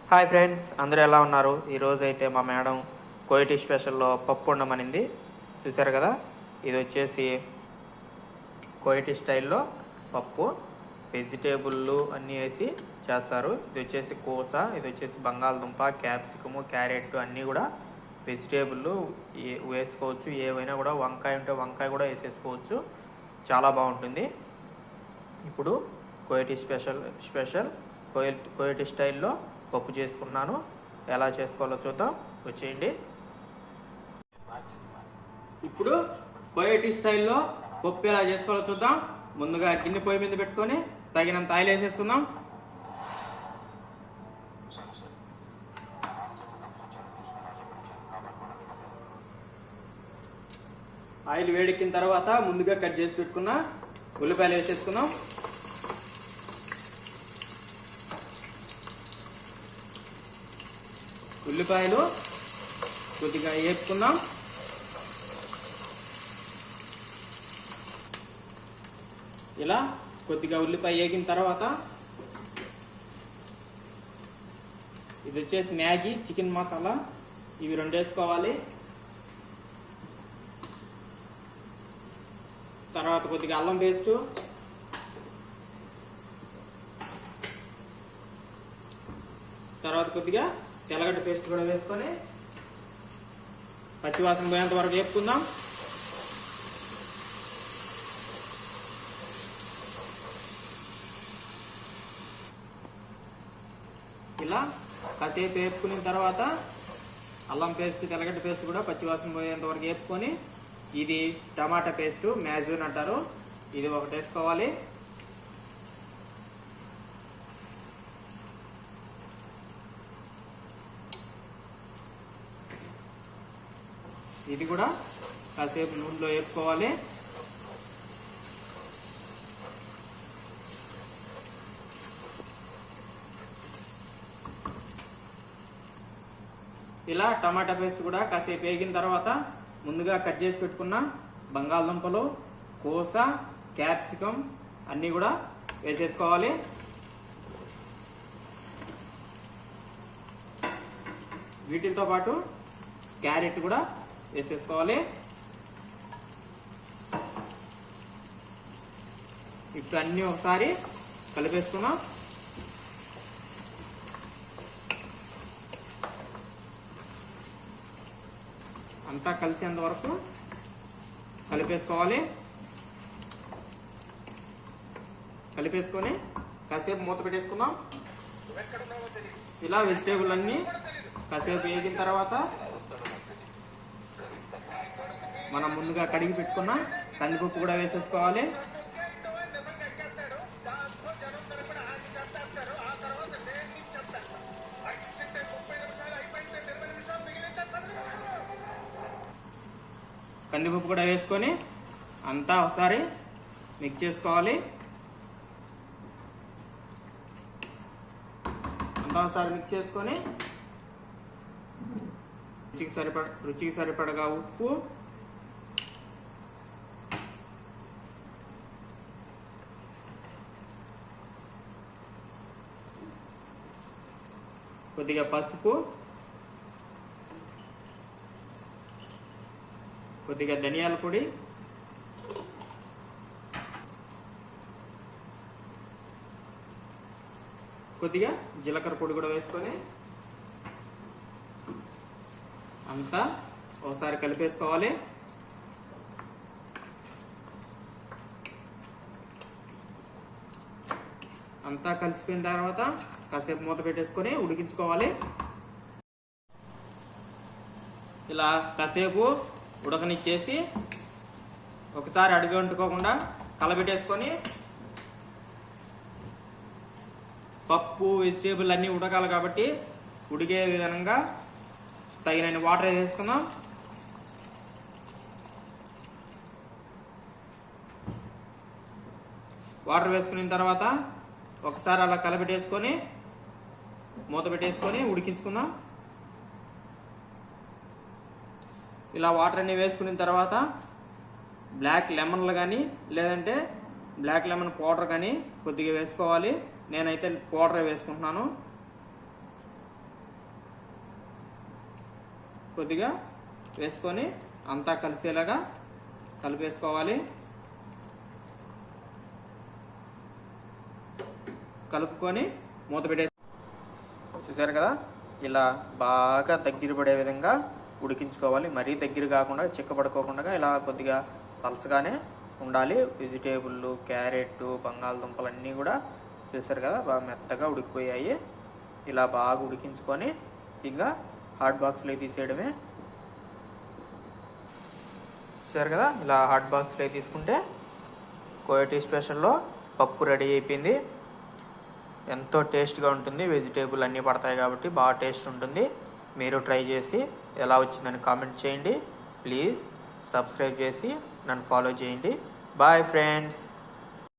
Hi friends, అందరూ ఎలా ఉన్నారు? ఈరోజు అయితే మా మేడం కోయిటీ స్పెషల్లో పప్పు ఉండమనింది. చూసారు కదా, ఇది వచ్చేసి కోయిటీ స్టైల్లో పప్పు, వెజిటేబుల్లు అన్నీ వేసి చేస్తారు. ఇది వచ్చేసి కోస, ఇది వచ్చేసి బంగాళదుంప, క్యాప్సికము, క్యారెట్ అన్నీ కూడా వెజిటేబుల్లు వేసుకోవచ్చు. ఏవైనా కూడా వంకాయ ఉంటే వంకాయ కూడా వేసేసుకోవచ్చు. చాలా బాగుంటుంది. ఇప్పుడు కోయిటీ స్పెషల్ కోయిటీ స్టైల్లో పప్పు చేసుకున్నాను. ఎలా చేసుకోవాలో చూద్దాం, వచ్చేయండి. ఇప్పుడు కోయిటీ స్టైల్లో పప్పు ఎలా చేసుకోవాలో చూద్దాం. ముందుగా గిన్నె పొయ్యి మీద పెట్టుకొని తగినంత ఆయిల్ వేసేసుకుందాం. ఆయిల్ వేడెక్కిన తర్వాత ముందుగా కట్ చేసి పెట్టుకున్న ఉల్లిపాయలు వేసేసుకుందాం. ఉల్లిపాయలు కొద్దిగా వేపుకుందాం. ఇలా కొద్దిగా ఉల్లిపాయ వేగిన తర్వాత ఇది వచ్చేసి మ్యాగీ, చికెన్ మసాలా, ఇవి 2 వేసుకోవాలి. తర్వాత కొద్దిగా అల్లం పేస్టు, తర్వాత కొద్దిగా తెల్లగడ్డ పేస్ట్ కూడా వేసుకొని పచ్చివాసన పోయేంత వరకు వేపుకుందాం. ఇలా కాసేపు వేపుకున్న తర్వాత అల్లం పేస్ట్, తెల్లగడ్డ పేస్ట్ కూడా పచ్చివాసన పోయేంత వరకు వేపుకొని ఇది టమాటా పేస్టు, మ్యాజూన్ అంటారు, ఇది ఒకటి వేసుకోవాలి. ఇది కూడా కాసేపు నూనెలో వేపుకోవాలి. ఇలా టమాటా పేస్ట్ కూడా కాసేపు వేగిన తర్వాత ముందుగా కట్ చేసి పెట్టుకున్న బంగాళదుంపలు, కోస, క్యాప్సికం అన్నీ కూడా వేసేసుకోవాలి. వీటితో పాటు క్యారెట్ కూడా వేసేసుకోవాలి. ఇప్పుడు అన్నీ ఒకసారి కలిపేసుకున్నాం. అంతా కలిసేంత వరకు కలిపేసుకోవాలి. కలిపేసుకొని కాసేపు మూత పెట్టేసుకుందాం. ఇలా వెజిటేబుల్ అన్నీ కాసేపు వేగిన తర్వాత మనం ముందుగా కడిగి పెట్టుకున్న కందిపప్పు కూడా వేసేసుకోవాలి. కందిపప్పు కూడా వేసుకొని అంతా ఒకసారి మిక్స్ చేసుకోవాలి. అంతా ఒకసారి మిక్స్ చేసుకొని రుచికి సరిపడగా ఉప్పు, కొద్దిగా పసుపు, కొద్దిగా ధనియాల పొడి, కొద్దిగా జీలకర్ర పొడి కూడా వేసుకొని అంతా ఒకసారి కలిపేసుకోవాలి. అంతా కలిసిపోయిన తర్వాత కాసేపు మూత పెట్టేసుకొని ఉడికించుకోవాలి. ఇలా కాసేపు ఉడకనిచ్చేసి ఒకసారి అడుగు అంటుకోకుండా కలబెట్టేసుకొని పప్పు, వెజిటేబుల్ అన్నీ ఉడకాలి కాబట్టి ఉడికే విధంగా తగినన్ని వాటర్ వేసుకుందాం. వాటర్ వేసుకున్న తర్వాత ఒకసారి అలా కలబెట్టేసుకొని మూత పెట్టేసుకొని ఉడికించుకుందాం. ఇలా వాటర్ అన్నీ వేసుకున్న తర్వాత బ్లాక్ లెమన్లు కానీ లేదంటే బ్లాక్ లెమన్ పౌడర్ కానీ కొద్దిగా వేసుకోవాలి. నేనైతే పౌడర్ వేసుకుంటున్నాను. కొద్దిగా వేసుకొని అంతా కలిసేలాగా కలిపేసుకోవాలి. కలుపుకొని మూత పెట్టేసి చూసారు కదా, ఇలా బాగా దగ్గర పడే విధంగా ఉడికించుకోవాలి. మరీ దగ్గర కాకుండా చిక్కబడుకోకుండా ఇలా కొద్దిగా పలసగానే ఉండాలి. వెజిటేబుల్, క్యారెట్, బంగాళదుంపలు అన్నీ కూడా చూసారు కదా బాగా మెత్తగా ఉడికిపోయాయి. ఇలా బాగా ఉడికించుకొని ఇంకా హాట్ బాక్స్లో తీసేయడమే. చూసారు కదా, ఇలా హాట్ బాక్స్లో తీసుకుంటే కోయ టీ స్పెషల్లో పప్పు రెడీ అయిపోయింది. ఎంతో టేస్ట్గా ఉంటుంది. వెజిటేబుల్ అన్నీ పడతాయి కాబట్టి బాగా టేస్ట్ ఉంటుంది. మీరు ట్రై చేసి ఎలా వచ్చిందని కామెంట్ చేయండి. ప్లీజ్ సబ్స్క్రైబ్ చేసి నన్ను ఫాలో చేయండి. Bye friends.